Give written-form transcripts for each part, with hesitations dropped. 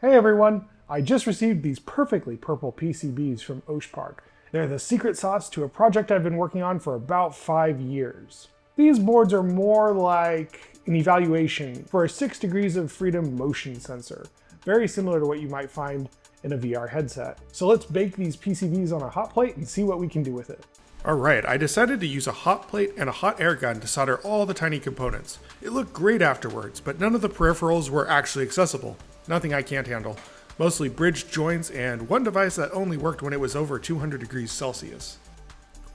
Hey everyone! I just received these perfectly purple PCBs from Osh Park. They're the secret sauce to a project I've been working on for about 5 years. These boards are more like an evaluation for a 6 degrees of freedom motion sensor, very similar to what you might find in a VR headset. So let's bake these PCBs on a hot plate and see what we can do with it. Alright, I decided to use a hot plate and a hot air gun to solder all the tiny components. It looked great afterwards, but none of the peripherals were actually accessible. Nothing I can't handle. Mostly bridged joints and one device that only worked when it was over 200 degrees Celsius.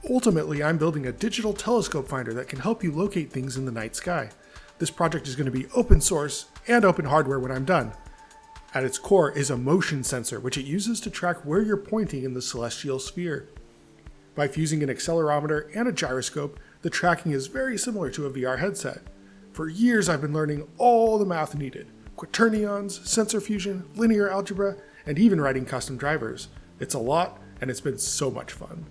Ultimately, I'm building a digital telescope finder that can help you locate things in the night sky. This project is going to be open source and open hardware when I'm done. At its core is a motion sensor, which it uses to track where you're pointing in the celestial sphere. By fusing an accelerometer and a gyroscope, the tracking is very similar to a VR headset. For years I've been learning all the math needed. Quaternions, sensor fusion, linear algebra, and even writing custom drivers. It's a lot, and it's been so much fun.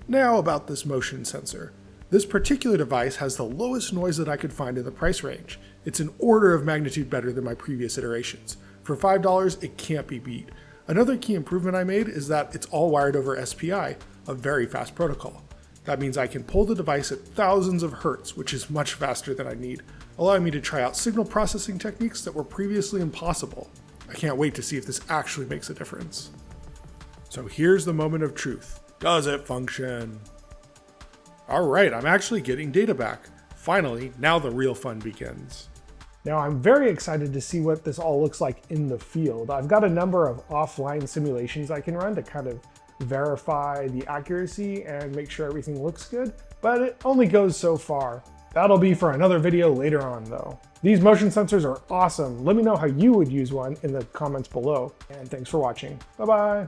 Now about this motion sensor. This particular device has the lowest noise that I could find in the price range. It's an order of magnitude better than my previous iterations. For $5, it can't be beat. Another key improvement I made is that it's all wired over SPI, a very fast protocol. That means I can pull the device at thousands of hertz, which is much faster than I need, allowing me to try out signal processing techniques that were previously impossible. I can't wait to see if this actually makes a difference. So here's the moment of truth. Does it function? Alright, I'm actually getting data back. Finally, now the real fun begins. Now I'm very excited to see what this all looks like in the field. I've got a number of offline simulations I can run to kind of verify the accuracy and make sure everything looks good, but it only goes so far. That'll be for another video later on though. These motion sensors are awesome. Let me know how you would use one in the comments below, and thanks for watching. Bye bye.